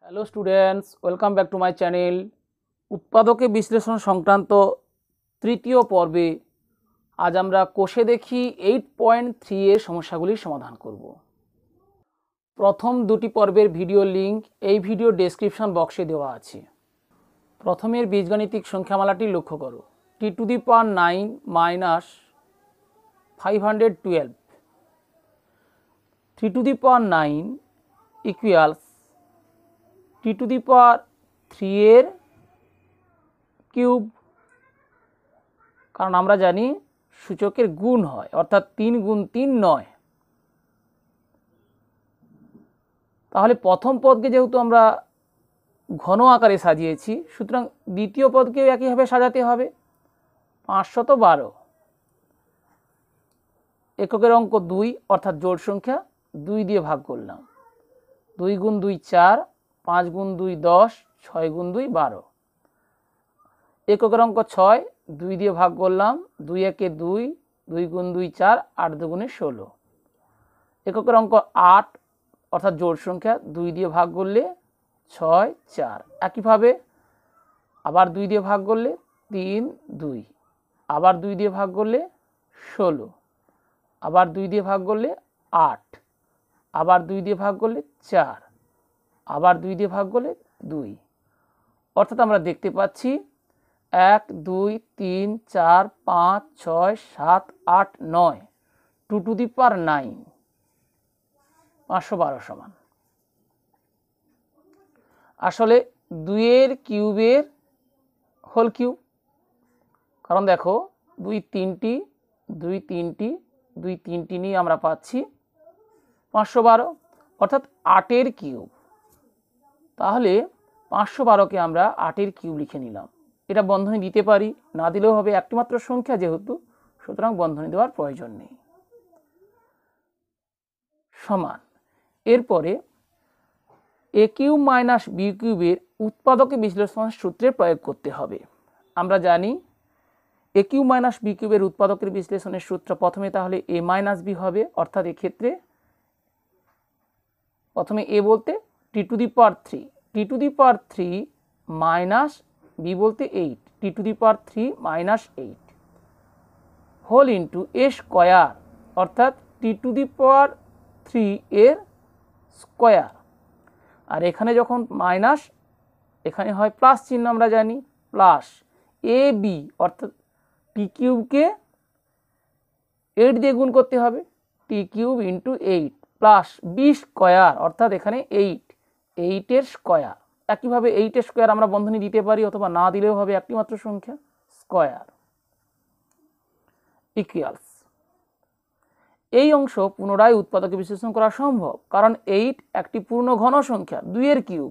Hello students, welcome back to my channel. উৎপাদকে বিশ্লেষণ সংক্রান্ত তৃতীয় পর্বে আজ আমরা কোষে দেখি 8.3 এর সমস্যাগুলির সমাধান করব। প্রথম দুটি পর্বের ভিডিও লিঙ্ক এই ভিডিও ডেসক্রিপশন বক্সে দেওয়া আছে। প্রথমের বীজগাণিতিক সংখ্যামালাটি লক্ষ্য করো। t⁻9 - 512 3⁹ ইকুয়ালস t⁻3 এর কিউব। কারণ আমরা জানি সূচকের গুণ হয়, অর্থাৎ 3 গুণ 3 9। তাহলে প্রথম পদকে যেহেতু আমরা ঘন আকারে সাজিয়েছি, সুতরাং দ্বিতীয় পদকেও একইভাবে সাজাতে হবে। 512 এককের অঙ্ক 2, অর্থাৎ জোড় সংখ্যা 2 দিয়ে ভাগ করলাম। 2 গুণ 2 4, 5 গুণ 2 10, 6 গুণ 2 12। এককের অঙ্ক 6, 2 দিয়ে ভাগ করলাম। 2 একে 2, 2 গুণ 2 4, 8 দুগুণে 16। এককের অঙ্ক 8, অর্থাৎ জোড় সংখ্যা 2 দিয়ে ভাগ করলে 6 4। একইভাবে আবার 2 দিয়ে ভাগ করলে 3 2, আবার 2 দিয়ে ভাগ করলে 16, আবার 2 দিয়ে ভাগ করলে 8, আবার 2 দিয়ে ভাগ করলে 4, আবার 2 দিয়ে ভাগ করলে 2। অর্থাৎ আমরা দেখতে পাচ্ছি 1 2 3 4 5 6 7 8 9 2⁹9 512 সমান। আসলে 2 এর কিউবের হোল কিউব। কারণ দেখো 2 3টি 2 3টি 2 3টি নিয়ে আমরা পাচ্ছি 512, অর্থাৎ 8 এর কিউব। তাহলে 512কে আমরা 8 এর কিউব লিখে নিলাম। এটা বন্ধনী দিতে পারি, না দিলেও হবে, একটি মাত্র সংখ্যা যেহেতু, সুতরাং বন্ধনী দেওয়ার প্রয়োজন নেই। সমান। এরপরে এ কিউব মাইনাস বি কিউবের উৎপাদকে বিশ্লেষণ সূত্রে প্রয়োগ করতে হবে। আমরা জানি এ কিউব মাইনাস বি কিউবের উৎপাদকের বিশ্লেষণের সূত্র প্রথমে তাহলে এ মাইনাস বি হবে, অর্থাৎ এক্ষেত্রে প্রথমে এ বলতে t⁻3, t⁻3 মাইনাস বি বলতে 8, t⁻3 মাইনাস 8 হোল ইন্টু এ স্কোয়ার, অর্থাৎ t⁻3 এর স্কোয়ার। আর এখানে যখন মাইনাস, এখানে হয় প্লাস চিহ্ন, আমরা জানি প্লাস এ বি, অর্থাৎ টি কিউবকে 8 দিয়ে গুণ করতে হবে, T cube into 8 plus B square, অর্থাৎ এখানে 8 এর স্কোয়ার। একইভাবে 8 এর স্কোয়ার আমরা বন্ধনী দিতে পারি, অথবা না দিলেও হবে, একটি মাত্র সংখ্যা স্কোয়ার ইকুয়ালস। এই অংশ পুনরায় উৎপাদকে বিশ্লেষণ করা সম্ভব, কারণ 8 একটি পূর্ণ ঘন সংখ্যা, 2 এর কিউব।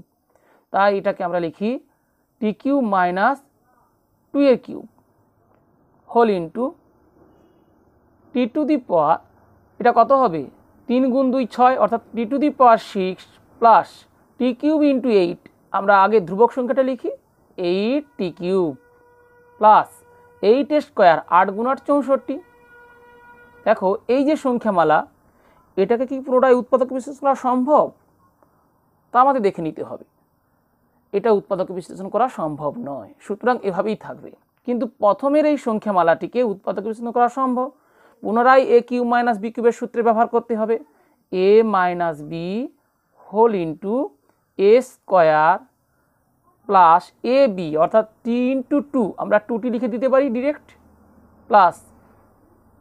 তাই এটাকে আমরা লিখি টি কিউব মাইনাস 2 এর কিউব হোল ইন্টু t⁻, এটা কত হবে 3 গুণ 2 6, অর্থাৎ t⁻6 প্লাস টি কিউব ইন্টু 8, আমরা আগে ধ্রুবক সংখ্যাটা লিখি 8 টি কিউব প্লাস 8 এর স্কোয়ার, 8 গুণ 8 64। দেখো এই যে সংখ্যামালা, এটাকে কি পুনরায় উৎপাদক বিশ্লেষণ করা সম্ভব? তা আমাদের দেখে নিতে হবে। এটা উৎপাদক বিশ্লেষণ করা সম্ভব নয়, সুতরাং এভাবেই থাকবে। কিন্তু প্রথমের এই সংখ্যামালাটিকে উৎপাদক বিশ্লেষণ করা সম্ভব। পুনরায় এ কিউব মাইনাস বি কিউবের সূত্রে ব্যবহার করতে হবে, এ minus B whole into A square plus A B, অর্থাৎ 3 ইন্টু 2, আমরা 2টি লিখে দিতে পারি ডিরেক্ট, প্লাস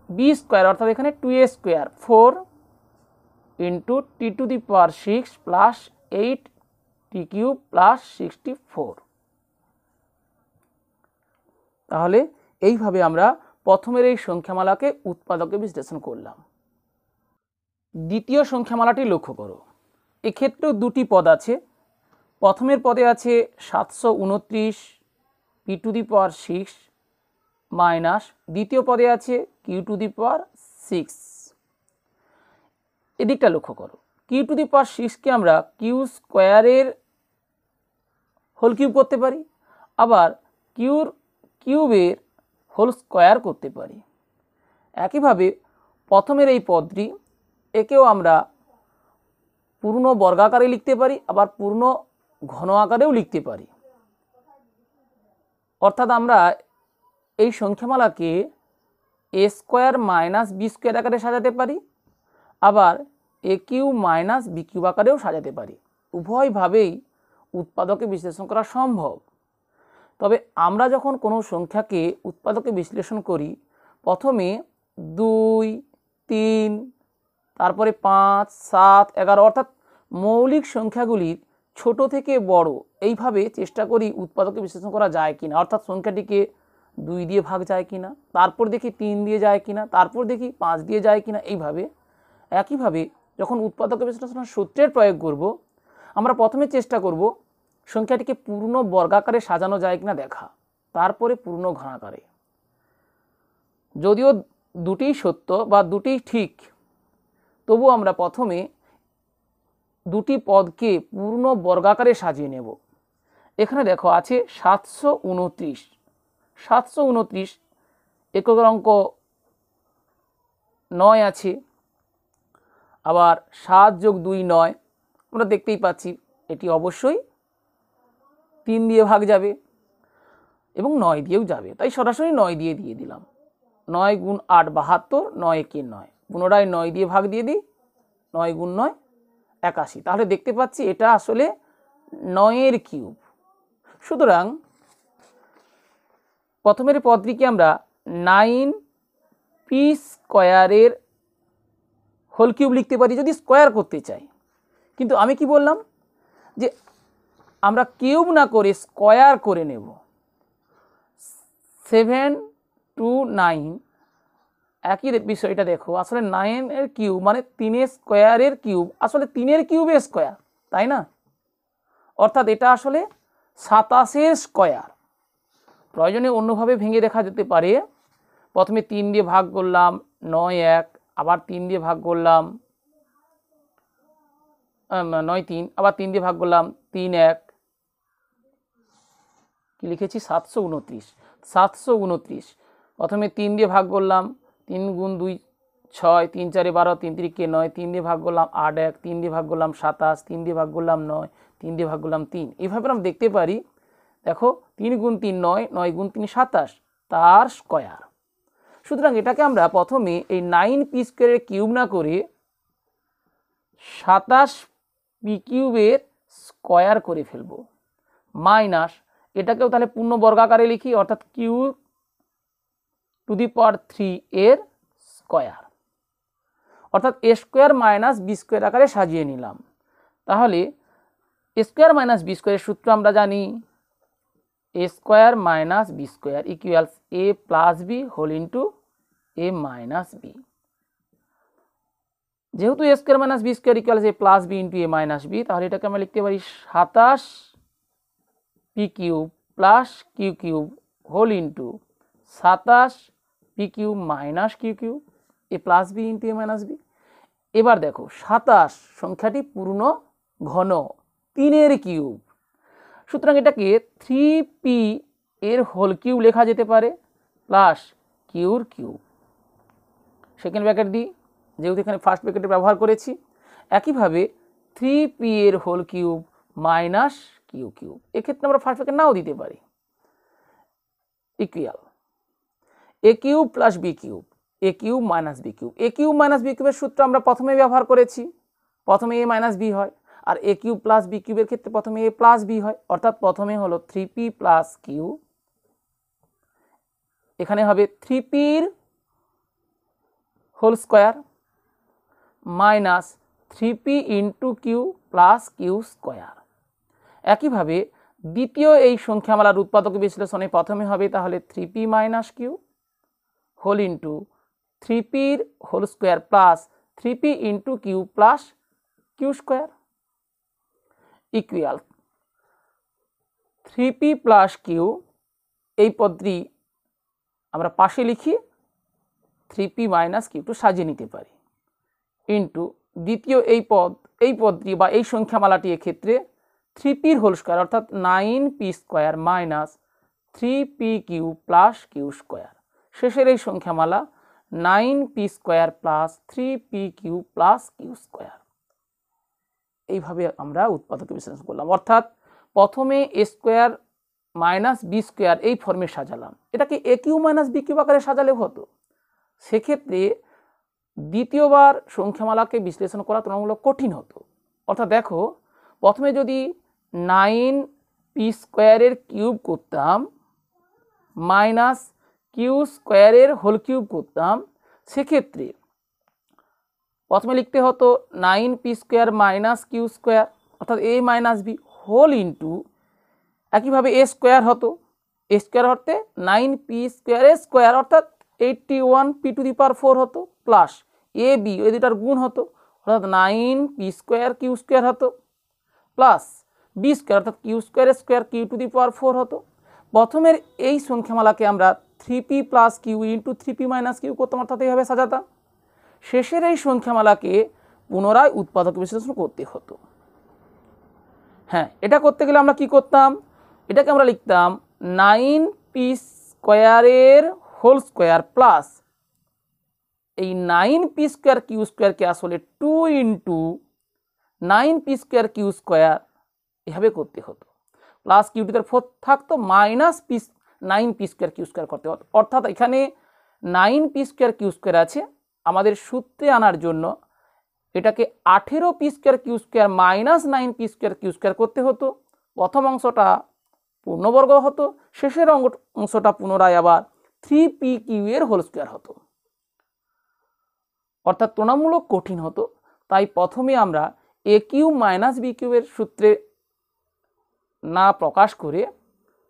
বি স্কোয়ার, অর্থাৎ এখানে 2a square 4 into t⁻6 plus 8 টি কিউব প্লাস 64। তাহলে এইভাবে আমরা প্রথমের এই সংখ্যামালাকে উৎপাদকে বিশ্লেষণ করলাম। দ্বিতীয় সংখ্যামালাটি লক্ষ্য করো। এক্ষেত্রেও দুটি পদ আছে। প্রথমের পদে আছে 729 p⁶ মাইনাস দ্বিতীয় পদে আছে q⁶। এদিকটা লক্ষ্য করো। q⁶কে আমরা কিউ স্কোয়ারের হোল কিউব করতে পারি, আবার কিউর কিউবের হোল স্কোয়ার করতে পারি। একইভাবে প্রথমের এই পদটি, একেও আমরা পূর্ণ বর্গাকারে লিখতে পারি, আবার পূর্ণ ঘন আকারেও লিখতে পারি। অর্থাৎ আমরা এই সংখ্যামালাকে এ স্কোয়ার মাইনাস বি স্কোয়ার আকারে সাজাতে পারি, আবার এ কিউ মাইনাস বি কিউব আকারেও সাজাতে পারি। উভয়ভাবেই উৎপাদকে বিশ্লেষণ করা সম্ভব। তবে আমরা যখন কোনো সংখ্যাকে উৎপাদকে বিশ্লেষণ করি, প্রথমে 2, 3, তারপরে 5, 7, 11 অর্থাৎ মৌলিক সংখ্যাগুলির ছোট থেকে বড় এইভাবে চেষ্টা করি উৎপাদকে বিশ্লেষণ করা যায় কিনা, অর্থাৎ সংখ্যাটিকে 2 দিয়ে ভাগ যায় কিনা, তারপর দেখি 3 দিয়ে যায় কিনা, তারপর দেখি 5 দিয়ে যায় কিনা। এইভাবে একইভাবে যখন উৎপাদকে বিশ্লেষণ সূত্রের প্রয়োগ করব, আমরা প্রথমে চেষ্টা করব সংখ্যাটিকে পূর্ণ বর্গাকারে সাজানো যায় কিনা দেখা, তারপরে পূর্ণ ঘনাকারে। যদিও দুটিই সত্য বা দুটিই ঠিক, তবু আমরা প্রথমে দুটি পদকে পূর্ণ বর্গাকারে সাজিয়ে নেব। এখানে দেখো আছে 729। 729 এককের অঙ্ক 9 আছে, আবার 7 যোগ 2 9। আমরা দেখতেই পাচ্ছি এটি অবশ্যই 3 দিয়ে ভাগ যাবে এবং 9 দিয়েও যাবে, তাই সরাসরি 9 দিয়ে দিলাম। 9 গুণ 8 72, 9 একে 9, পুনরায় 9 দিয়ে ভাগ দিয়ে দিই, 9 গুণ 9 81। তাহলে দেখতে পাচ্ছি এটা আসলে 9 কিউব। সুতরাং প্রথমের পদটিকে আমরা 9p স্কোয়ারের হোল কিউব লিখতে পারি যদি স্কোয়ার করতে চাই। কিন্তু আমি কি বললাম যে আমরা কিউব না করে স্কোয়ার করে নেব। 7 to 9 একই বিষয়টা দেখো, আসলে 9 এর কিউব মানে 3 স্কোয়ারের কিউব, আসলে 3 কিউবের স্কোয়ার, তাই না? অর্থাৎ এটা আসলে 27 স্কোয়ার। প্রয়োজনে অন্যভাবে ভেঙে দেখা যেতে পারে। প্রথমে 3 দিয়ে ভাগ করলাম 9 1, আবার 3 দিয়ে ভাগ করলাম 9 3, আবার 3 দিয়ে ভাগ করলাম 3 1, কি লিখেছি 729। 729 প্রথমে 3 দিয়ে ভাগ করলাম, 3 গুণ 2 6, 3 4 12, 3 3 9, 3 দিয়ে ভাগ করলাম 8 1, 3 দিয়ে ভাগ করলাম 27, 3 দিয়ে ভাগ করলাম 9, 3 দিয়ে ভাগ করলাম 3। এইভাবে আমরা দেখতে পারি, দেখো 3 গুণ 3 9, 9 গুণ 3 27, তার স্কোয়ার। সুতরাং এটাকে আমরা প্রথমে এই 9p স্কোয়ারের কিউব না করে 27p কিউবের স্কোয়ার করে ফেলব, মাইনাস এটাকেও তাহলে পূর্ণ বর্গাকারে লিখি, অর্থাৎ কিউ টু দি পাওয়ার 3 এর স্কোয়ার, অর্থাৎ a square minus B square আকারে সাজিয়ে নিলাম। তাহলে এ স্কোয়ার মাইনাস বি স্কোয়ারের সূত্র আমরা জানি, A square minus B square equals A plus B whole into A minus B. যেহেতু A square minus B square equals A plus B into A minus B, তাহলে এটাকে আমরা লিখতে পারি 27p cube plus Q cube whole into 27p cube minus Q cube A plus B into A minus B. এবার দেখো 27 সংখ্যাটি পূর্ণ ঘন, 3 কিউব। সুতরাং এটাকে 3p এর হোল কিউব লেখা যেতে পারে প্লাস কিউর কিউব। সেকেন্ড ব্র্যাকেট দিই, যেহেতু এখানে ফার্স্ট ব্র্যাকেটে ব্যবহার করেছি। একইভাবে 3p এর whole cube minus Q cube, এক্ষেত্রে আমরা ফার্স্ট ব্র্যাকেট নাও দিতে পারি, equal a cube plus B cube, a cube minus B cube. A cube minus B কিউবের সূত্র আমরা প্রথমে ব্যবহার করেছি, প্রথমে এ মাইনাস বি হয়, আর এ কিউব প্লাস বি কিউবের ক্ষেত্রে প্রথমে এ প্লাস বি হয়, অর্থাৎ প্রথমে হলো 3p প্লাস কিউ, এখানে হবে 3pর whole square minus 3p into Q plus Q square. একইভাবে দ্বিতীয় এই সংখ্যামালার উৎপাদক বিশ্লেষণে প্রথমে হবে তাহলে 3p minus Q whole into 3pর whole square plus 3p into Q plus Q square equal 3p plus Q. এই পদটি আমরা পাশে লিখি 3p মাইনাস কিউ টু সাজিয়ে নিতে পারি, ইন্টু দ্বিতীয় এই পদটি বা এই সংখ্যামালাটি এক্ষেত্রে 3pর হোল স্কোয়ার অর্থাৎ 9p square minus 3p q plus Q square. শেষের এই সংখ্যামালা 9p square plus 3p q plus Q square. এইভাবে আমরা উৎপাদক বিশ্লেষণ করলাম, অর্থাৎ প্রথমে a square minus B square এই ফর্মে সাজালাম, এটাকে a q minus b q আকারে সাজালে হতো। সেক্ষেত্রে দ্বিতীয়বার সংখ্যামালাকে বিশ্লেষণ করা তুলনামূলক কঠিন হতো। অর্থাৎ দেখো, প্রথমে যদি 9p স্কোয়ারের কিউব করতাম মাইনাস কিউ স্কোয়ারের হোল কিউব করতাম, সেক্ষেত্রে প্রথমে লিখতে হতো 9p square minus Q square অর্থাৎ এ মাইনাস বি হোল ইন্টু, একইভাবে এ স্কোয়ার হতো, এ স্কোয়ার হতে 9p স্কোয়ারের স্কোয়ার অর্থাৎ 81p⁴ হতো, প্লাস এ বি ওই দুটার গুণ হতো অর্থাৎ 9p স্কোয়ার কিউ স্কোয়ার হতো, প্লাস বি স্কোয়ার অর্থাৎ কিউ স্কোয়ারের স্কোয়ার কিউ⁴ হতো। প্রথমের এই সংখ্যামালাকে আমরা 3p plus q into 3p minus q করতাম, অর্থাৎ এইভাবে সাজাতাম। শেষের এই সংখ্যামালাকে পুনরায় উৎপাদক বিশ্লেষণ করতে হতো। হ্যাঁ, এটা করতে গেলে আমরা কি করতাম, এটাকে আমরা লিখতাম 9p স্কোয়ারের হোল স্কোয়ার প্লাস এই 9p স্কোয়ার কিউ স্কোয়ারকে আসলে 2 into 9p square q square এভাবে করতে হতো, প্লাস কিউ⁴ থাকতো minus 9p square q square করতে হতো। অর্থাৎ এখানে 9p স্কোয়ার কিউ স্কোয়ার আছে, আমাদের সূত্রে আনার জন্য এটাকে 18p square q square minus 9p square q square করতে হতো। প্রথম অংশটা পূর্ণবর্গ হতো, শেষের অংশটা পুনরায় আবার 3p কিউ এর হোল স্কোয়ার হতো, অর্থাৎ তুলনামূলক কঠিন হতো। তাই প্রথমে আমরা এ কিউ মাইনাস বি কিউবের সূত্রে না প্রকাশ করে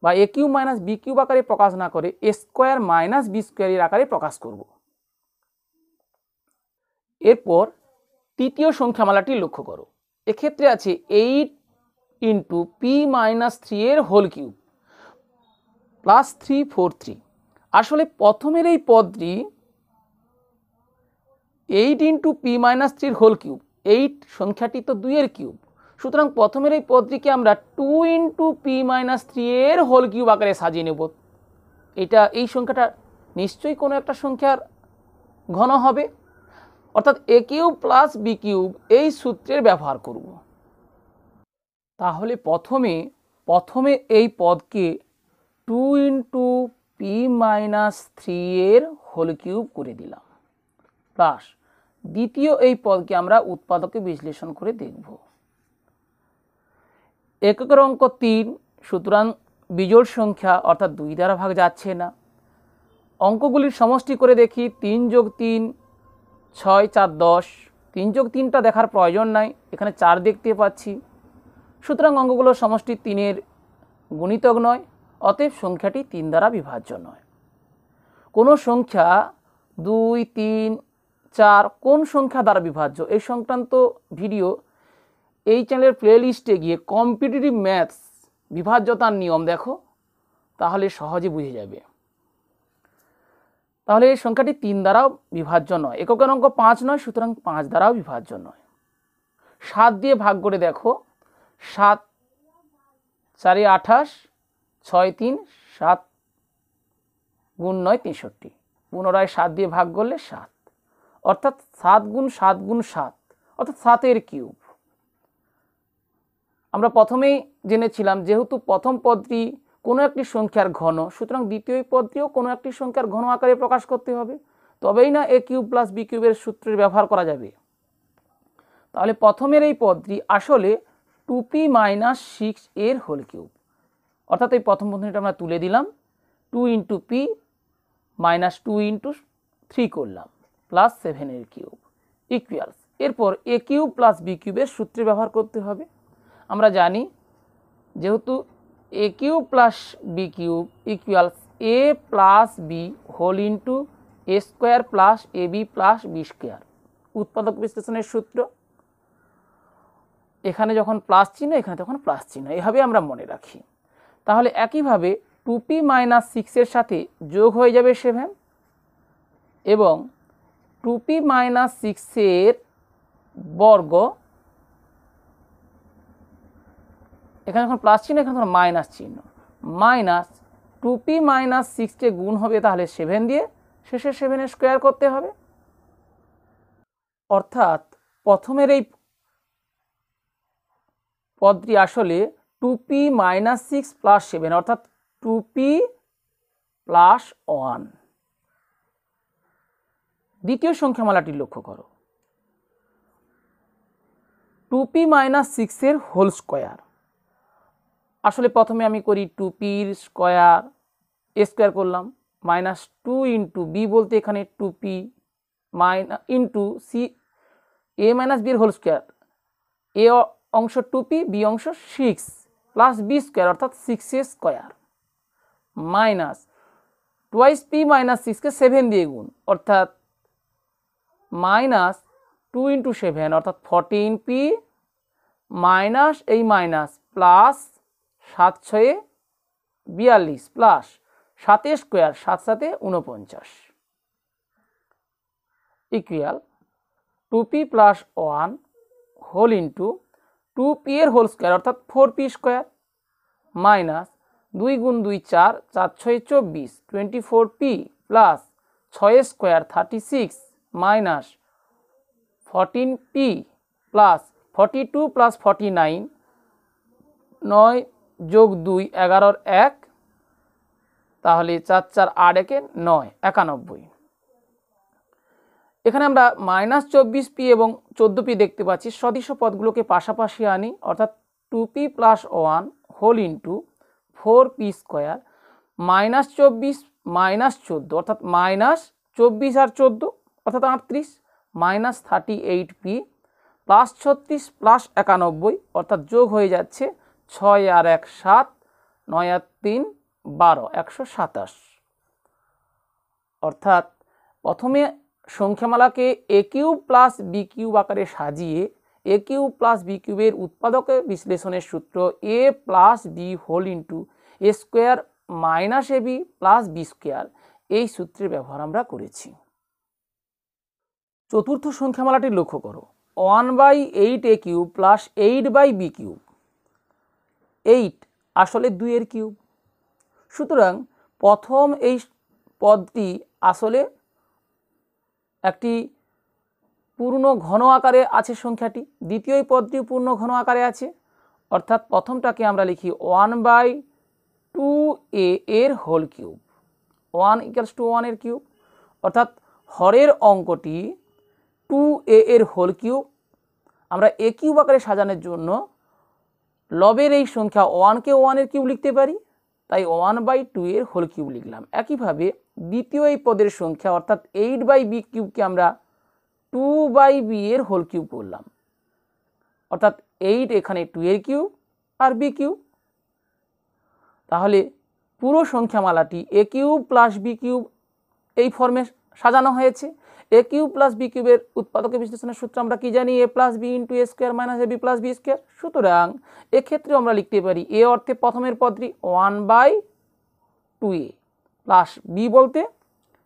বা এ কিউ মাইনাস বি কিউব আকারে প্রকাশ না করে এ স্কোয়ার মাইনাস বি স্কোয়ারের আকারে প্রকাশ করব। এরপর তৃতীয় সংখ্যামালাটি লক্ষ্য করো, এক্ষেত্রে আছে 8 ইন্টু পি মাইনাস 3 এর হোল কিউব প্লাস 343। আসলে প্রথমের এই পদটি 8 into p minus 3 whole cube, 8 সংখ্যাটি তো 2 এর কিউব, সুতরাং প্রথমের এই পদটিকে আমরা 2 ইন্টু পি মাইনাস 3 এর হোল কিউব আকারে সাজিয়ে নেব। এই সংখ্যাটা নিশ্চয়ই কোনো একটা সংখ্যার ঘন হবে, অর্থাৎ এ কিউব প্লাস বি কিউব এই সূত্রের ব্যবহার করব। তাহলে প্রথমে এই পদকে 2 ইন্টু পি মাইনাস 3 এর হোল কিউব করে দিলাম, প্লাস দ্বিতীয় এই পদকে আমরা উৎপাদকে বিশ্লেষণ করে দেখব। এককের অঙ্ক 3, সুতরাং বিজোড় সংখ্যা অর্থাৎ 2 দ্বারা ভাগ যাচ্ছে না। অঙ্কগুলির সমষ্টি করে দেখি, 3 যোগ 3 6 4 10, 3 যোগ 3টা দেখার প্রয়োজন নাই, এখানে 4 দেখতে পাচ্ছি, সুতরাং অঙ্কগুলোর সমষ্টি 3-এর গুণিতক নয়, অতএব সংখ্যাটি 3 দ্বারা বিভাজ্য নয়। কোনো সংখ্যা 2 3 4 কোন সংখ্যা দ্বারা বিভাজ্য এই সংক্রান্ত ভিডিও এই চ্যানেলের প্লেলিস্টে গিয়ে কম্পিটিটিভ ম্যাথস বিভাজ্যতার নিয়ম দেখো, তাহলে সহজে বুঝে যাবে। তাহলে এই সংখ্যাটি 3 দ্বারাও বিভাজ্য নয়, এককের অঙ্ক 5 নয়, সুতরাং 5 দ্বারাও বিভাজ্য নয়। 7 দিয়ে ভাগ করে দেখো, 7 4 28, 6 3 7 গুণ 9 63, পুনরায় 7 দিয়ে ভাগ করলে 7, অর্থাৎ 7 গুণ 7 গুণ 7 অর্থাৎ 7 এর কিউব। আমরা প্রথমেই জেনেছিলাম যেহেতু প্রথম পদটি কোনো একটি সংখ্যার ঘন, সুতরাং দ্বিতীয় পদটিও কোনো একটি সংখ্যার ঘন আকারে প্রকাশ করতে হবে, তবেই না এ কিউব প্লাস বি কিউবের সূত্রের ব্যবহার করা যাবে। তাহলে প্রথমের এই পদটি আসলে 2p মাইনাস 6 এর হোল কিউব, অর্থাৎ এই প্রথম পদ্ধতিটা আমরা তুলে দিলাম, 2 ইন্টু পি মাইনাস 2 ইন্টু 3 করলাম প্লাস 7 এর কিউব ইকুয়ালস, এরপর এ কিউব প্লাস বি কিউবের সূত্রে ব্যবহার করতে হবে। আমরা জানি যেহেতু A cube plus B cube equals A plus B whole into A square plus A B plus B square, উৎপাদক বিশ্লেষণের সূত্র। এখানে যখন প্লাস চিহ্ন এখানে তখন প্লাস চিহ্ন, এভাবে আমরা মনে রাখি। তাহলে একইভাবে 2p মাইনাস 6 এর সাথে যোগ হয়ে যাবে 7 এবং 2p মাইনাস 6 এর বর্গ, এখানে যখন প্লাস চিহ্ন এখানে তখন মাইনাস চিহ্ন, মাইনাস 2p মাইনাস 6 গুণ হবে তাহলে 7 দিয়ে, শেষে 7 এর স্কোয়ার করতে হবে। অর্থাৎ প্রথমের এই পদটি আসলে 2p মাইনাস 6 প্লাস 7 অর্থাৎ 2p প্লাস 1। দ্বিতীয় সংখ্যামালাটি লক্ষ্য করো, 2p মাইনাস 6 এর হোল স্কোয়ার। আসলে প্রথমে আমি করি 2p স্কোয়ার এ স্কোয়ার করলাম, মাইনাস 2 ইন্টু বি বলতে এখানে 2p মাইনাস ইন্টু সি এ মাইনাস বির হোল স্কোয়ার, এ অংশ 2p বি অংশ 6 প্লাস বি স্কোয়ার অর্থাৎ 6a square minus twice P minus 6কে 7 দিয়ে গুণ অর্থাৎ মাইনাস 2 ইন্টু 7 অর্থাৎ 14p মাইনাস এই minus plus 7 6 42 plus 7 square 7 7 49 equal 2p plus 1 whole into 2p এর হোল স্কোয়ার অর্থাৎ 4p স্কোয়ার মাইনাস 2 গুণ 2 4 4 6 24 24p plus 6 square 36 minus 14p plus 42 plus 49 9 যোগ 2 11 1 তাহলে 4 4 8 1 9 91। এখানে আমরা মাইনাস 24p এবং 14p দেখতে পাচ্ছি, সদৃশ পদগুলোকে পাশাপাশি আনি অর্থাৎ 2p plus 1 whole into 4p square minus 24 minus 14 অর্থাৎ মাইনাস 24 আর 14 অর্থাৎ 38 মাইনাস 38p প্লাস 36 প্লাস 91 অর্থাৎ যোগ হয়ে যাচ্ছে 6 আর 1 7 9 আর 3 12 127। অর্থাৎ প্রথমে সংখ্যামালাকে এ কিউব প্লাস বি কিউব আকারে সাজিয়ে এ কিউব প্লাস বি কিউবের উৎপাদকে বিশ্লেষণের সূত্র এ plus B whole into A square minus A B plus B square এই সূত্রের ব্যবহার আমরা করেছি। চতুর্থ সংখ্যামালাটি লক্ষ্য করো, 1/8 এ কিউব প্লাস 8/b কিউব। 8 আসলে 2 এর কিউব, সুতরাং প্রথম এই পদটি আসলে একটি পূর্ণ ঘন আকারে আছে সংখ্যাটি, দ্বিতীয় পদটিও পূর্ণ ঘন আকারে আছে, অর্থাৎ প্রথমটাকে আমরা লিখি 1/2a এর হোল কিউব। 1 ইকুয়ালস টু 1 এর কিউব অর্থাৎ হরের অঙ্কটি 2a এর হোল কিউব। আমরা এ কিউব আকারে সাজানোর জন্য লবের এই সংখ্যা 1কে 1 এর কিউব লিখতে পারি, তাই 1/2 এর হোল কিউব লিখলাম। একইভাবে দ্বিতীয় এই পদের সংখ্যা অর্থাৎ 8/b কিউবকে আমরা 2/b এর হোল কিউব করলাম, অর্থাৎ 8 এখানে 2 এর কিউব আর b কিউব। তাহলে পুরো সংখ্যামালাটি এ কিউব প্লাস বি কিউব এই ফর্মে সাজানো হয়েছে। এ কিউব প্লাস বি কিউবের উৎপাদকে বিশ্লেষণের সূত্র আমরা কি জানি, এ plus B into A square minus A B plus B square. সুতরাং এক্ষেত্রে আমরা লিখতে পারি এ অর্থে প্রথমের পদটি 1/2a প্লাস বি বলতে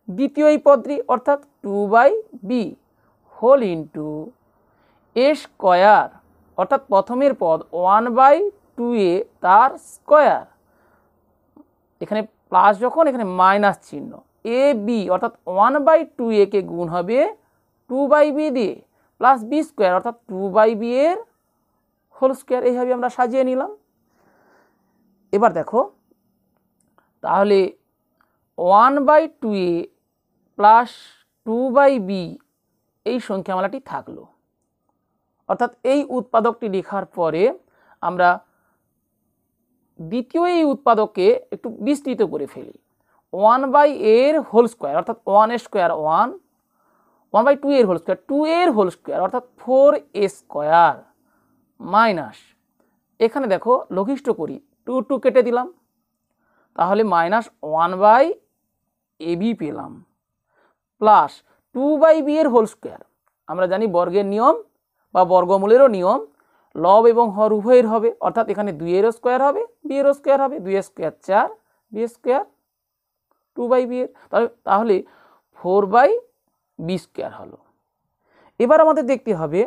দ্বিতীয় এই পদটি অর্থাৎ 2/b হোল ইন্টু এ স্কোয়ার অর্থাৎ প্রথমের পদ 1/2a তার স্কোয়ার, এখানে প্লাস যখন এখানে মাইনাস চিহ্ন, এ বি অর্থাৎ 1/2a কে গুণ হবে 2/b দিয়ে প্লাস বি স্কোয়ার অর্থাৎ 2/b এর হোল স্কোয়ার। এইভাবে আমরা সাজিয়ে নিলাম। এবার দেখো তাহলে 1/2a প্লাস 2/b এই সংখ্যামালাটি থাকলো, অর্থাৎ এই উৎপাদকটি লেখার পরে আমরা দ্বিতীয় এই উৎপাদককে একটু বিস্তৃত করে ফেলি। 1/a এর হোল স্কোয়ার অর্থাৎ 1 স্কোয়ার 1, 1/2 এর হোল স্কোয়ার 2 এর হোল স্কোয়ার অর্থাৎ 4a স্কোয়ার মাইনাস এখানে দেখো লঘিষ্ঠ করি 2 কেটে দিলাম, তাহলে মাইনাস 1/ab পেলাম প্লাস 2/b এর হোল স্কোয়ার। আমরা জানি বর্গের নিয়ম বা বর্গমূলেরও নিয়ম লব এবং হর উভয়ের হবে, অর্থাৎ এখানে 2 এর স্কোয়ার হবে বি এর স্কোয়ার হবে, 2 স্কোয়ার 4 বি স্কোয়ার 2/b এর, তাহলে 4/b স্কোয়ার হলো। এবার আমাদের দেখতে হবে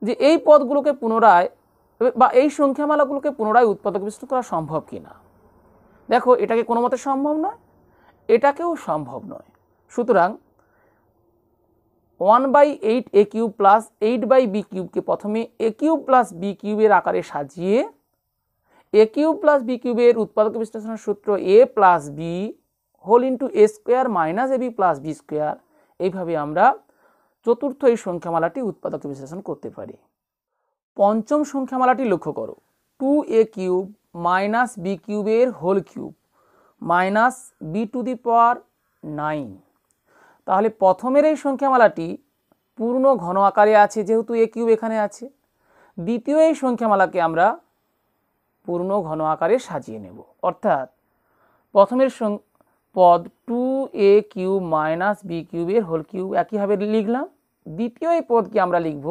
যে এই পদগুলোকে পুনরায় বা এই সংখ্যামালাগুলোকে পুনরায় উৎপাদক বিশ্লেষণ করা সম্ভব কিনা। দেখো এটাকে কোনো মতে সম্ভব নয়, এটাকেও সম্ভব নয়। সুতরাং 1/8 a কিউব প্লাস 8/b কিউবকে প্রথমে a কিউব প্লাস b কিউবের আকারে সাজিয়ে এ কিউব প্লাস বি কিউবের উৎপাদক বিশ্লেষণের সূত্র এ plus B whole into A square minus A B plus B square. এইভাবে আমরা চতুর্থ এই সংখ্যামালাটি উৎপাদক বিশ্লেষণ করতে পারি। পঞ্চম সংখ্যামালাটি লক্ষ্য করো, 2a³ মাইনাস বি কিউবের whole cube minus B to the power 9। তাহলে প্রথমের এই সংখ্যামালাটি পূর্ণ ঘন আকারে আছে, যেহেতু এ কিউব এখানে আছে। দ্বিতীয় এই সংখ্যামালাকে আমরা পূর্ণ ঘন আকারে সাজিয়ে নেব, অর্থাৎ প্রথমের পদ 2a³ মাইনাস বি কিউবের হোল কিউব একইভাবে লিখলাম। দ্বিতীয় এই পদকে আমরা লিখব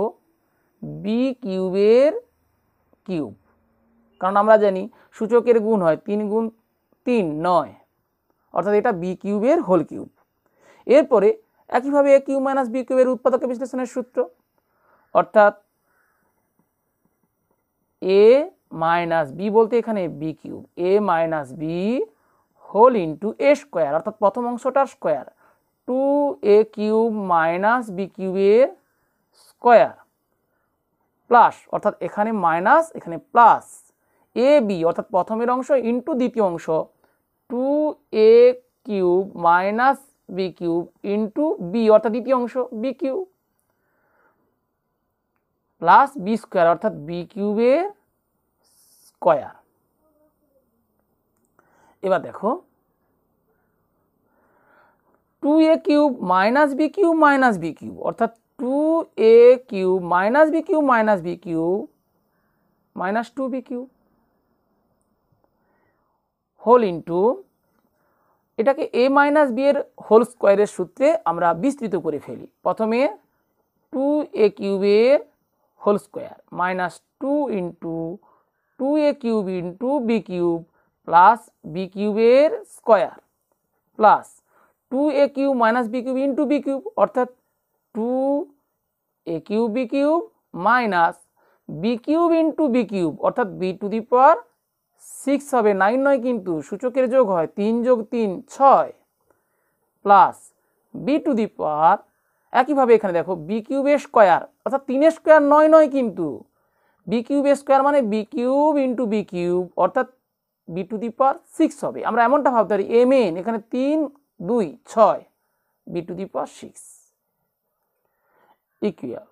বি কিউবের কিউব, কারণ আমরা জানি সূচকের গুণ হয় 3 গুণ 3 9, অর্থাৎ এটা বি কিউবের হোল কিউব। এরপরে একইভাবে এ কিউব মাইনাস বি কিউবের উৎপাদক বিশ্লেষণের সূত্র, অর্থাৎ এ মাইনাস বি বলতে এখানে বি কিউব, এ মাইনাস বি হোল ইন্টু এ স্কোয়ার, অর্থাৎ প্রথম অংশটার স্কোয়ার 2a³ মাইনাস বি কিউবের স্কোয়ার প্লাস, অর্থাৎ এখানে মাইনাস এখানে প্লাস এ বি, অর্থাৎ প্রথমের অংশ ইন্টু দ্বিতীয় অংশ 2a³ minus B cube into B, অর্থাৎ দ্বিতীয় অংশ B cube plus B square, অর্থাৎ বি কিউবের স্কোয়ার। এবার দেখো 2a³ minus B cube minus B cube, অর্থাৎ 2a³ minus B cube minus B cube minus 2b cube whole into, এটাকে A minus B এর হোল স্কোয়ারের সূত্রে আমরা বিস্তৃত করে ফেলি। প্রথমে 2a³ এর whole square minus 2 into 2a³ into B cube plus B কিউবের square plus 2a³ minus B cube into B cube, অর্থাৎ 2a³ B cube minus B cube into B cube, অর্থাৎ বি টু দি পাওয়ার 6 হবে, 9 নয় কিন্তু সূচকের যোগ হয় 3 যোগ 3 6 প্লাস বি টু দি পাওয়ার, একইভাবে এখানে দেখো বি কিউবের স্কোয়ার, অর্থাৎ 3 স্কোয়ার 9 নয় কিন্তু বি কিউবের স্কোয়ার মানে B cube into B cube, অর্থাৎ বি টু দি পাওয়ার 6 হবে। আমরা এমনটা ভাবতে পারি এম এন, এখানে 3 2 6 B to the power 6 equal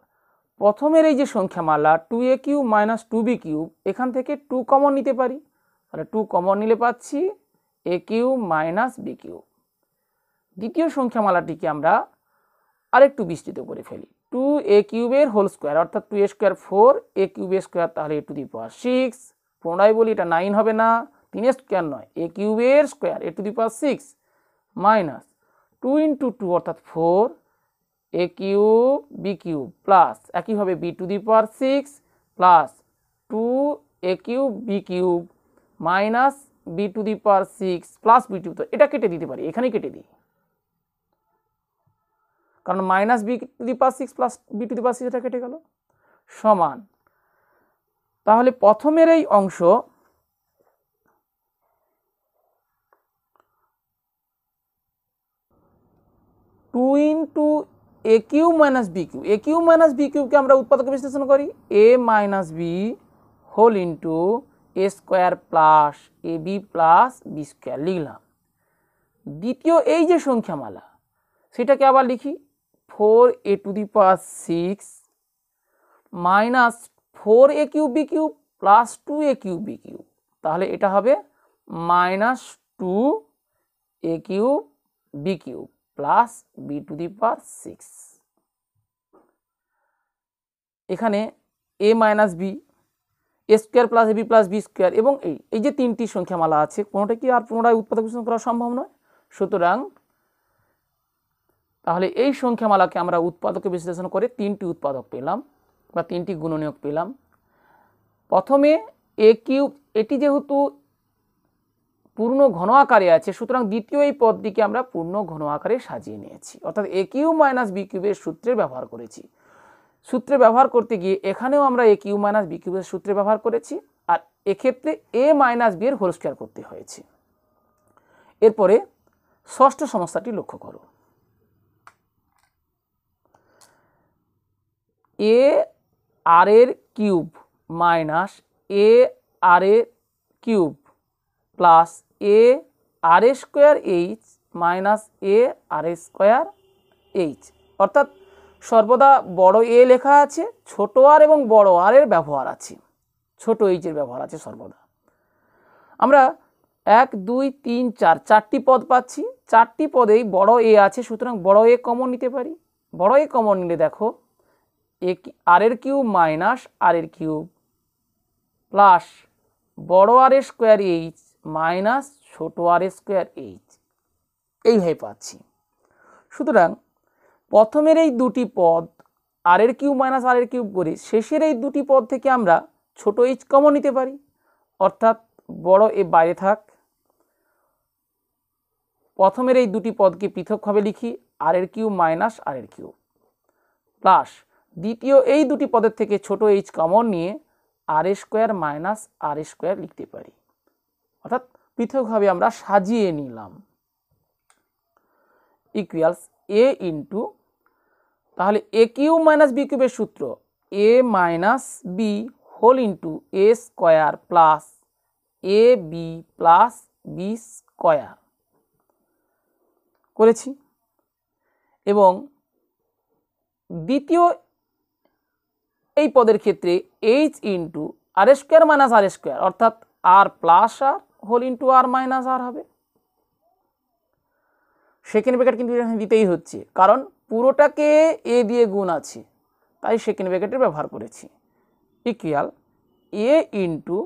প্রথমের এই যে সংখ্যামালা 2a³ মাইনাস 2b কিউব, এখান থেকে 2 কমন নিতে পারি, তাহলে 2 কমন নিলে পাচ্ছি a³ মাইনাস বি কিউব। দ্বিতীয় সংখ্যামালাটিকে আমরা আরেকটু বিস্তৃত করে ফেলি, 2a³ এর হোল স্কোয়ার, অর্থাৎ 2a স্কোয়ার 4, a³ স্কোয়ার তাহলে a টু দি পাওয়ার 6, পুনরায় বলি এটা 9 হবে না, 3 স্কোয়ার নয়, a³ এর square a to the power 6 minus 2 into 2 অর্থাৎ 4 a³ বি কিউব প্লাস একইভাবে b to the power 6 plus 2a³ B cube minus B to the power 6 plus b to, এটা কেটে দিতে পারি, এখানেই কেটে দিই, কারণ minus B to the power 6 plus b to the power 6 এটা কেটে গেল সমান। তাহলে প্রথমের এই অংশ 2 into a³ minus B cube, a³ minus b কিউবকে আমরা উৎপাদক বিশ্লেষণ করি a minus B whole into A square plus A B plus B square লিখলাম। দ্বিতীয় এই যে সংখ্যামালা সেটাকে আবার লিখি 4a to the power 6 minus 4a³ b cube plus 2a³ B cube, তাহলে এটা হবে minus 2a³ B cube plus b to the power 6। এখানে a minus b, a square plus A B plus B square, এবং এই যে তিনটি সংখ্যামালা আছে কোনোটা কি আর পুনরায় উৎপাদক বিশ্লেষণ করা সম্ভব নয়। সুতরাং তাহলে এই সংখ্যামালাকে আমরা উৎপাদকে বিশ্লেষণ করে তিনটি উৎপাদক পেলাম বা তিনটি গুণনীয়ক পেলাম। প্রথমে a³ এটি যেহেতু পূর্ণ ঘন আকারে আছে, সুতরাং দ্বিতীয় এই পদটিকে আমরা পূর্ণ ঘন আকারে সাজিয়ে নিয়েছি, অর্থাৎ a³ মাইনাস বি কিউবের সূত্রে ব্যবহার করেছি। সূত্রে ব্যবহার করতে গিয়ে এখানেও আমরা a³ মাইনাস বি কিউবের সূত্রে ব্যবহার করেছি, আর এক্ষেত্রে a মাইনাস বি এর হোল স্কয়ার করতে হয়েছে। এরপরে ষষ্ঠ সমস্যাটি লক্ষ্য করো, a r এর কিউব মাইনাস a r এর কিউব প্লাস এ আর স্কোয়ার এইচ মাইনাস এ আর স্কোয়ার এইচ, অর্থাৎ সর্বদা বড় এ লেখা আছে, ছোট আর এবং বড় আর এর ব্যবহার আছে, ছোট এইচের ব্যবহার আছে সর্বদা। আমরা 1 2 3 4 চারটি পদ পাচ্ছি, চারটি পদেই বড় এ আছে, সুতরাং বড় এ কমন নিতে পারি। বড় এ কমন নিলে দেখো এ আর এর কিউব মাইনাস আর এর কিউব প্লাস বড় আর স্কোয়ার এইচ মাইনাস ছোট আর স্কোয়ার এইচ, এইভাবে পাচ্ছি। সুতরাং প্রথমের এই দুটি পদ আর এর কিউব মাইনাস আর এর কিউব করে শেষের এই দুটি পদ থেকে আমরা ছোট এইচ কমন নিতে পারি, অর্থাৎ বড় এ বাইরে থাক। প্রথমের এই দুটি পদকে পৃথকভাবে লিখি, আর এর কিউব মাইনাস আর এর কিউব প্লাস দ্বিতীয় এই দুটি পদের থেকে ছোট এইচ কমন নিয়ে আর স্কোয়ার মাইনাস আর স্কোয়ার লিখতে পারি, অর্থাৎ পৃথকভাবে আমরা সাজিয়ে নিলাম। ইকুয়ালস এ ইন্টু, তাহলে এ কিউব মাইনাস বি কিউবের সূত্র এ minus B whole into A square plus A B plus B square করেছি। এবং দ্বিতীয় এই পদের ক্ষেত্রে এইচ ইন্টু আর স্কোয়ার মাইনাস আর স্কোয়ার, অর্থাৎ আর প্লাস আর হোল ইন্টু আর মাইনাস আর হবে। সেকেন্ড ব্র্যাকেট কিন্তু এখানে দিতেই হচ্ছে, কারণ পুরোটাকে এ দিয়ে গুণ আছে, তাই সেকেন্ড ব্র্যাকেটের ব্যবহার করেছি। ইকুয়াল এ ইন্টু,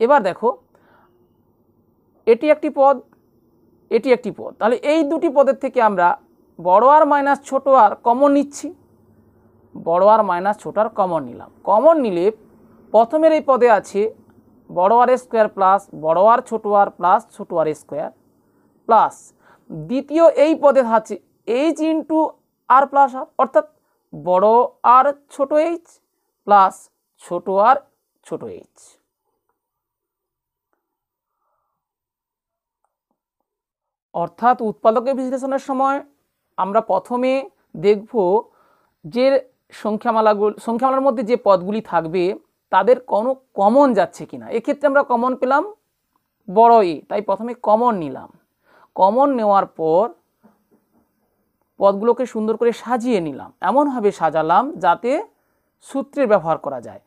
এবার দেখো এটি একটি পদ, এটি একটি পদ, তাহলে এই দুটি পদের থেকে আমরা বড় আর মাইনাস ছোট আর কমন নিচ্ছি। বড় আর মাইনাস ছোট আর কমন নিলাম। কমন নিলে প্রথমের এই পদে আছে বড় আর স্কোয়ার প্লাস বড় আর ছোট আর প্লাস ছোট আর স্কোয়ার প্লাস দ্বিতীয় এই পদে আছে এইচ ইন্টু আর প্লাস আর, অর্থাৎ বড় আর ছোট এইচ প্লাস ছোট আর ছোট এইচ। অর্থাৎ উৎপাদকের বিশ্লেষণের সময় আমরা প্রথমে দেখব যে সংখ্যামালার মধ্যে যে পদগুলি থাকবে তাদের কোনো কমন যাচ্ছে কিনা। এক্ষেত্রে আমরা কমন পেলাম বড় এ, তাই প্রথমে কমন নিলাম। কমন নেওয়ার পর পদগুলোকে সুন্দর করে সাজিয়ে নিলাম, এমনভাবে সাজালাম যাতে সূত্রের ব্যবহার করা যায়।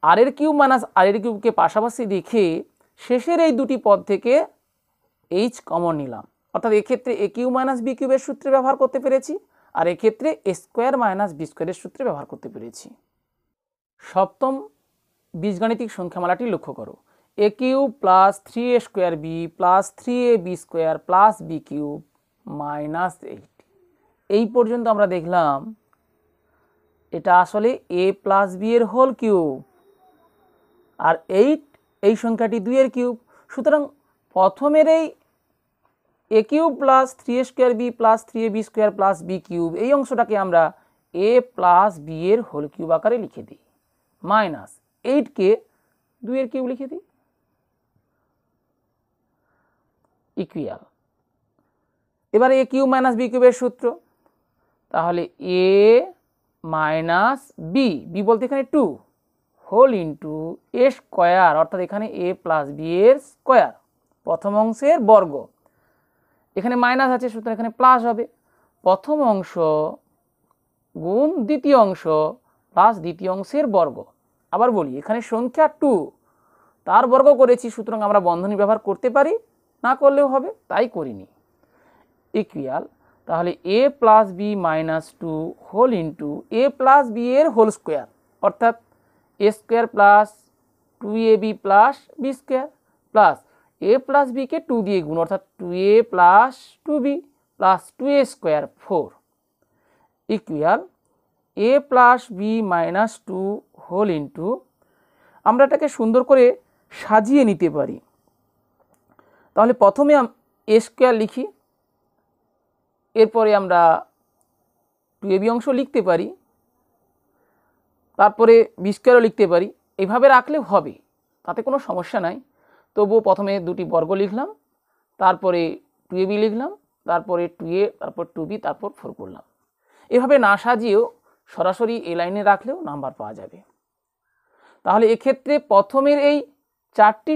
আর এর কিউব মাইনাস আর এর কিউবকে পাশাপাশি রেখে শেষের এই দুটি পদ থেকে এইচ কমন নিলাম, অর্থাৎ এক্ষেত্রে এ কিউব মাইনাস বি কিউবের সূত্রে ব্যবহার করতে পেরেছি, আর এক্ষেত্রে এ স্কোয়ার মাইনাস বি স্কোয়ারের সূত্রে ব্যবহার করতে পেরেছি। সপ্তম বীজগাণিতিক সংখ্যামালাটি লক্ষ্য করো, a cube plus 3a square B plus 3a b square plus B cube minus 8। এই পর্যন্ত আমরা দেখলাম এটা আসলে এ প্লাস বি এর হোল কিউব, আর 8 এই সংখ্যাটি 2 এর কিউব। সুতরাং প্রথমের এই a cube plus 3a square B plus 3a b square plus B cube এই অংশটাকে আমরা এ প্লাস বি এর হোল কিউব আকারে লিখে দিই, মাইনাস 8কে 2 এর কিউব লিখে দিই। ইকুয়াল, এবারে এ কিউব মাইনাস বি কিউবের সূত্র, তাহলে এ মাইনাস বি, বি বলতে এখানে 2 হোল ইন্টু এ স্কোয়ার, অর্থাৎ এখানে এ প্লাস বি এর স্কোয়ার, প্রথম অংশের বর্গ, এখানে মাইনাস আছে সুতরাং এখানে প্লাস হবে, প্রথম অংশ গুণ দ্বিতীয় অংশ প্লাস দ্বিতীয় অংশের বর্গ। আবার বলি এখানে সংখ্যা 2 তার বর্গ করেছি, সুতরাং আমরা বন্ধনী ব্যবহার করতে পারি, না করলেও হবে, তাই করিনি। ইকুয়াল, তাহলে a plus b minus 2 whole into a plus b এর হোল স্কোয়ার, অর্থাৎ a square plus 2ab plus B square plus a plus বিকে 2 দিয়ে গুণ, অর্থাৎ 2a plus 2b plus 2a square 4 equal a plus b minus 2 whole into, আমরা এটাকে সুন্দর করে সাজিয়ে নিতে পারি। তাহলে প্রথমে এ স্কোয়ার লিখি, এরপরে আমরা 2ab অংশ লিখতে পারি, তারপরে বি স্কোয়ারও লিখতে পারি, এইভাবে রাখলে হবে, তাতে কোনো সমস্যা নাই। তবুও প্রথমে দুটি বর্গ লিখলাম, তারপরে 2ab লিখলাম, তারপরে 2a, তারপর 2b, তারপর 4 করলাম। এভাবে না সাজিয়েও সরাসরি এই লাইনে রাখলেও নাম্বার পাওয়া যাবে। তাহলে এক্ষেত্রে প্রথমের এই চারটি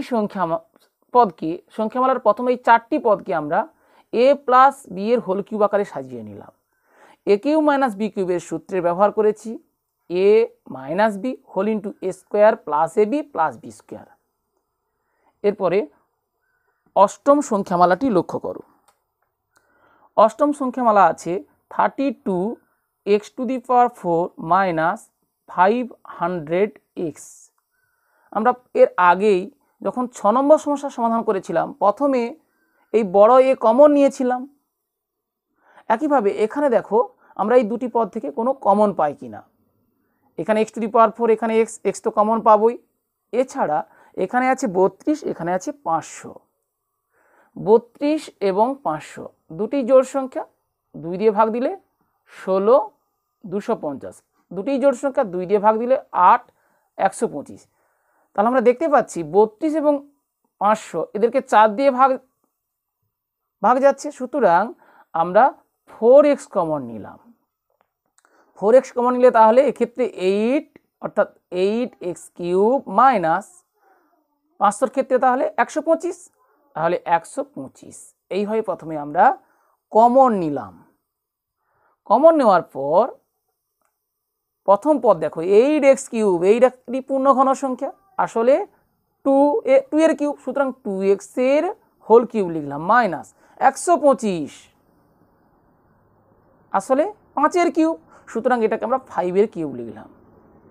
পদকে সংখ্যামালার প্রথম এই চারটি পদকে আমরা a প্লাস বি এর হোল কিউব আকারে সাজিয়ে নিলাম। এ কিউব মাইনাস বি কিউবের সূত্রের ব্যবহার করেছি a minus B whole into A square plus A B plus B square. এরপরে অষ্টম সংখ্যামালাটি লক্ষ্য করো। অষ্টম সংখ্যামালা আছে 32x⁴ মাইনাস 500x। আমরা এর আগেই যখন 6 নম্বর সমস্যার সমাধান করেছিলাম প্রথমে এই বড় এ কমন নিয়েছিলাম। একইভাবে এখানে দেখো আমরা এই দুটি পদ থেকে কোনো কমন পাই কিনা। এখানে x⁴ এখানে x তো কমন পাবই। এছাড়া এখানে আছে 32, এখানে আছে 500। 32 এবং 500 দুটি জোড় সংখ্যা, 2 দিয়ে ভাগ দিলে 16 250, দুটি জোড় সংখ্যা 2 দিয়ে ভাগ দিলে 8 125। তাহলে আমরা দেখতে পাচ্ছি 32 এবং 500 এদেরকে 4 দিয়ে ভাগ যাচ্ছে, সুতরাং আমরা 4x কমন নিলাম। 4x কমন নিলে তাহলে এক্ষেত্রে 8 অর্থাৎ 8x³ মাইনাস 500 ক্ষেত্রে তাহলে 125, তাহলে 125। এইভাবে প্রথমে আমরা কমন নিলাম। কমন নেওয়ার পর প্রথম পদ দেখো 8x³ এইটা একটি পূর্ণঘন সংখ্যা, আসলে 2 এর কিউব, সুতরাং 2x এর হোল কিউব লিখলাম মাইনাস 125 আসলে 5 এর কিউব, সুতরাং এটাকে আমরা 5 এর কিউব লিখলাম।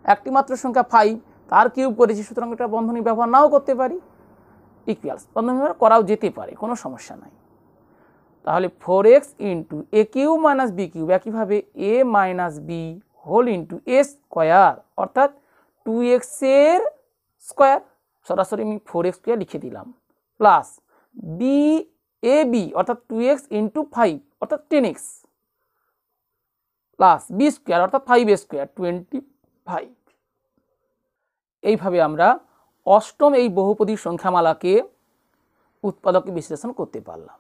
একটি মাত্র সংখ্যা 5 তার কিউব করেছি, সুতরাং এটা বন্ধনী ব্যবহার নাও করতে পারি, ইকুয়ালস বন্ধনী ব্যবহার করাও যেতে পারে, কোনো সমস্যা নাই। তাহলে 4x into A cube minus B cube, একইভাবে a minus B whole into A square অর্থাৎ 2x এর স্কোয়ার, সরাসরি আমি 4x² লিখে দিলাম, প্লাস বি এ বি অর্থাৎ 2x ইন্টু 5 অর্থাৎ 10x প্লাস বি স্কোয়ার অর্থাৎ 5a² 25। এইভাবে আমরা অষ্টম এই বহুপদী সংখ্যামালাকে উৎপাদকে বিশ্লেষণ করতে পারলাম।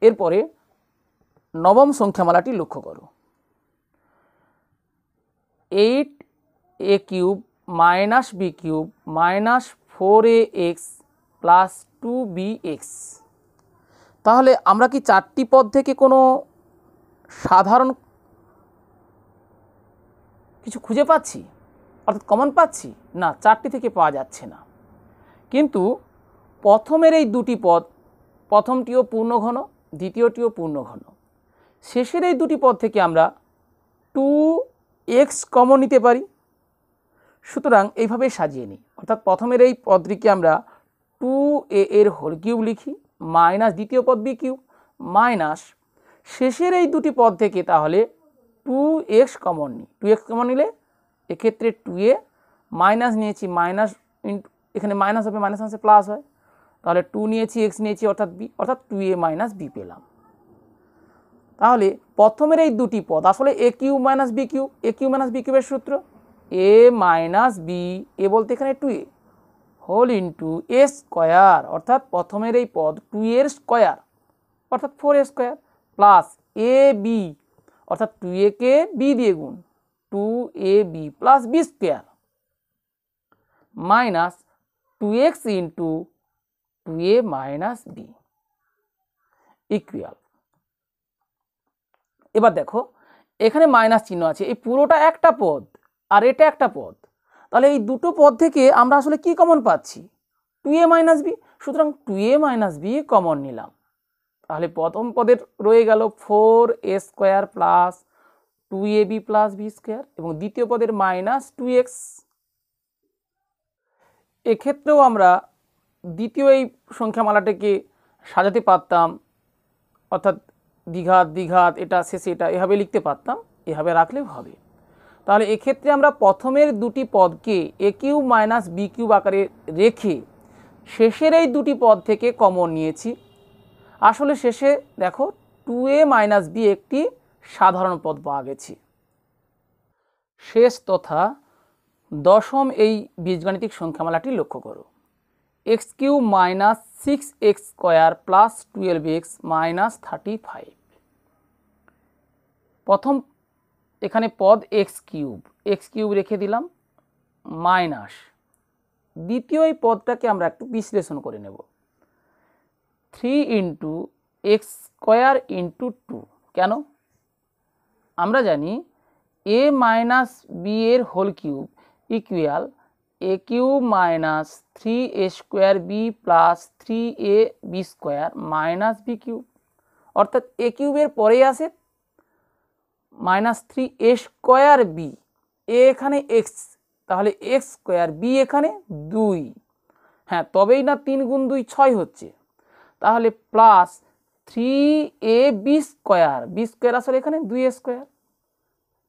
এরপরে নবম সংখ্যামালাটি লক্ষ্য করো। 8a³ minus b³ minus 4ax plus 2bx। তাহলে আমরা কি চারটি পদ থেকে কোনো সাধারণ কিছু খুঁজে পাচ্ছি অর্থাৎ কমন পাচ্ছি? না, চারটি থেকে পাওয়া যাচ্ছে না। কিন্তু প্রথমের এই দুটি পদ, প্রথমটিও পূর্ণঘন, দ্বিতীয়টিও পূর্ণঘন, শেষের এই দুটি পদ থেকে আমরা 2x কমন নিতে পারি। সুতরাং এইভাবে সাজিয়ে নিই, অর্থাৎ প্রথমের এই পদটিকে আমরা 2a এর হোল কিউব লিখি মাইনাস দ্বিতীয় পদ b³ মাইনাস শেষের এই দুটি পদ থেকে তাহলে 2x কমন নিই। 2x কমন নিলে এক্ষেত্রে 2a মাইনাস নিয়েছি, মাইনাস এখানে মাইনাস হবে, মাইনাস মাইনাসে প্লাস হয়, তাহলে 2 নিয়েছি, x নিয়েছি অর্থাৎ b, অর্থাৎ 2a মাইনাস b পেলাম। তাহলে প্রথমের এই দুটি পদ আসলে a³ minus b³ a³ minus b³ এর সূত্র a মাইনাস b, এ বলতে এখানে 2a হোল ইন্টু এ স্কোয়ার অর্থাৎ প্রথমের এই পদ 2 এর স্কোয়ার অর্থাৎ 4a² প্লাস এ বি অর্থাৎ 2a কে b দিয়ে গুণ 2ab plus b square minus 2x into 2a minus b equal. এবার দেখো এখানে মাইনাস চিহ্ন আছে, এই পুরোটা একটা পদ আর এটা একটা পদ, তাহলে এই দুটো পদ থেকে আমরা আসলে কি কমন পাচ্ছি? 2a মাইনাস b, সুতরাং 2a মাইনাস b কমন নিলাম। তাহলে প্রথম পদের রয়ে গেল 4a² plus 2ab plus b square এবং দ্বিতীয় পদের মাইনাস 2x। এক্ষেত্রেও আমরা দ্বিতীয় এই সংখ্যামালাটাকে সাজাতে পারতাম, অর্থাৎ দ্বিঘাত দ্বিঘাত এটা শেষে এটা এভাবে লিখতে পারতাম, এভাবে রাখলেও হবে। তাহলে এক্ষেত্রে আমরা প্রথমের দুটি পদকে a³ মাইনাস b³ আকারে রেখে শেষের এই দুটি পদ থেকে কমন নিয়েছি। আসলে শেষে দেখো 2a মাইনাস b একটি সাধারণ পদ পাওয়া গেছে। শেষ তথা দশম এই বীজগাণিতিক সংখ্যামালাটি লক্ষ্য করো। x³ minus 6x² plus 12x minus 35। প্রথম এখানে পদ x³ রেখে দিলাম মাইনাস দ্বিতীয় এই পদটাকে আমরা একটু বিশ্লেষণ করে নেব। 3 ইন্টু এক্স স্কোয়ার ইন্টু 2, কেন? আমরা জানি a মাইনাস বি এর whole cube equal a cube minus 3a square B plus 3ab square minus B cube, অর্থাৎ a কিউবের পরেই আসে minus 3a square B, a এখানে এক্স, তাহলে এক্স স্কোয়ার, বি এখানে 2, হ্যাঁ তবেই না 3 গুণ 2 6 হচ্ছে, তাহলে plus 3ab square, B square আসলে এখানে 2a স্কোয়ার।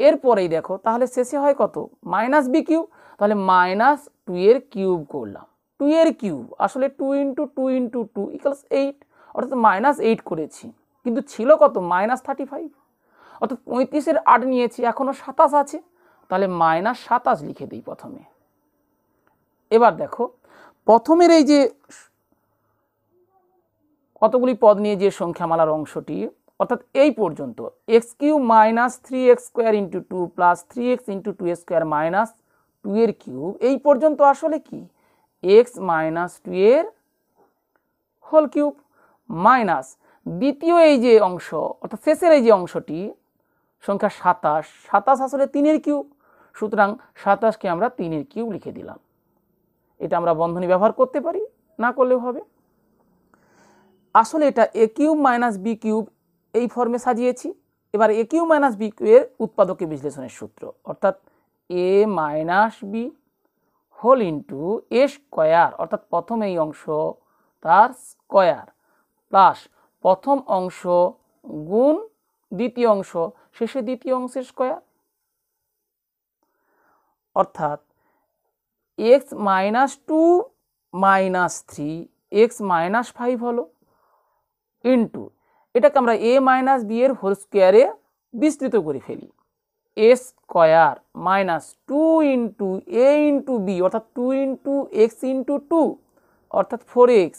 এরপরেই দেখো তাহলে শেষে হয় কত, মাইনাস বি কিউব, তাহলে মাইনাস 2 এর কিউব করলাম, 2 এর কিউব আসলে 2 ইন্টু 2 ইন্টু 2 ইকুয়ালস 8, অর্থাৎ মাইনাস 8 করেছি, কিন্তু ছিল কত মাইনাস 35, অর্থাৎ 35-এর 8 নিয়েছি, এখনও 27 আছে, তাহলে মাইনাস 27 লিখে দিই প্রথমে। এবার দেখো প্রথমের এই যে কতগুলি পদ নিয়ে যে সংখ্যামালার অংশটি, অর্থাৎ এই পর্যন্ত x cube minus 3x square into 2 plus 3x into 2 square minus 2 এর কিউব, এই পর্যন্ত আসলে কি x মাইনাস 2 এর হোল কিউব মাইনাস দ্বিতীয় এই যে অংশ, অর্থাৎ শেষের এই যে অংশটি সংখ্যা 27, 27 আসলে 3 এর কিউব, সুতরাং 27কে আমরা 3 এর কিউব লিখে দিলাম। এটা আমরা বন্ধনী ব্যবহার করতে পারি, না করলেও হবে। আসলে এটা a cube minus B cube এই ফর্মে সাজিয়েছি। এবার a কিউব মাইনাস বি কিউবের উৎপাদকে বিশ্লেষণের সূত্র, অর্থাৎ a minus B whole into A square, অর্থাৎ প্রথম এই অংশ তার স্কোয়ার প্লাস প্রথম অংশ গুণ দ্বিতীয় অংশ শেষে দ্বিতীয় অংশের স্কোয়ার, অর্থাৎ x minus 2 minus 3 x minus 5 হলো ইন্টু এটাকে আমরা a মাইনাস বি এর হোল স্কোয়ারে বিস্তৃত করে ফেলি, এ স্কোয়ার মাইনাস 2 ইন্টু এ ইন্টু বি, অর্থাৎ 2 ইন্টু এক্স ইন্টু 2, অর্থাৎ 4x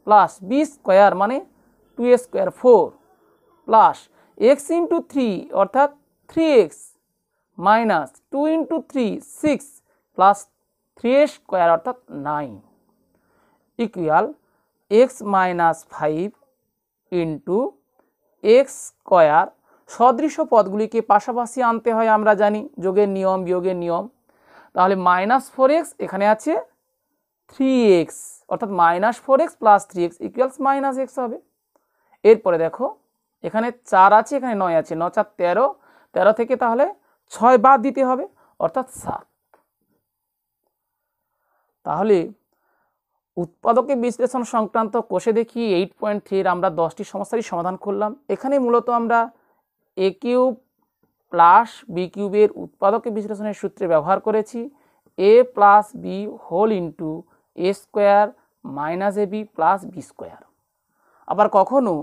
প্লাস বি স্কোয়ার মানে 2a square 4 plus x into 3 অর্থাৎ 3x minus 2 into 3 6 plus 3a square অর্থাৎ 9 equal x minus 5 into x square. সদৃশ্য পদগুলিকে পাশাপাশি আনতে হয়, আমরা জানি যোগের নিয়ম বিয়োগের নিয়ম, তাহলে মাইনাস 4x এখানে আছে 3x, অর্থাৎ minus 4x plus 3x equals minus x হবে। এরপরে দেখো এখানে 4 আছে, এখানে 9 আছে, 9 4 13, 13 থেকে তাহলে 6 বাদ দিতে হবে, অর্থাৎ 7। তাহলে উৎপাদকে বিশ্লেষণ সংক্রান্ত কোষে দেখি 8.3 এর আমরা 10টি সমস্যারই সমাধান করলাম। এখানে মূলত আমরা a কিউব প্লাস বি কিউবের উৎপাদকে বিশ্লেষণের সূত্রে ব্যবহার করেছি, a plus B whole into A square minus A B plus B square. আবার কখনো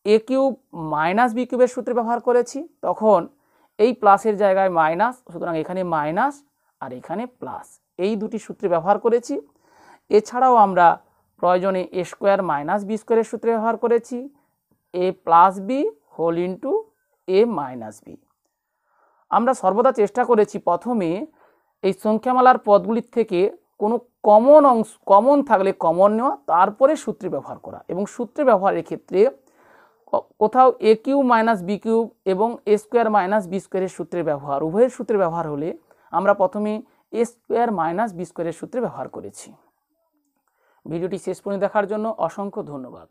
a কিউব মাইনাস বি কিউবের সূত্রে ব্যবহার করেছি, তখন এই প্লাসের জায়গায় মাইনাস, সুতরাং এখানে মাইনাস আর এখানে প্লাস, এই দুটি সূত্রে ব্যবহার করেছি। এছাড়াও আমরা প্রয়োজনে এ স্কোয়ার মাইনাস বি স্কোয়ারের সূত্রে ব্যবহার করেছি, এ plus B whole into A minus B. আমরা সর্বদা চেষ্টা করেছি প্রথমে এই সংখ্যামালার পদগুলির থেকে কোনো কমন থাকলে কমন নেওয়া, তারপরে সূত্রে ব্যবহার করা, এবং সূত্রে ব্যবহারের ক্ষেত্রে কোথাও এ কিউব মাইনাস বি কিউব এবং এ স্কোয়ার মাইনাস বি স্কোয়ারের সূত্রে ব্যবহার, উভয়ের সূত্রে ব্যবহার হলে আমরা প্রথমে এ স্কোয়ার মাইনাস বি স্কোয়ারের সূত্রে ব্যবহার করেছি। ভিডিওটি শেষ পর্যন্ত দেখার জন্য অসংখ্য ধন্যবাদ।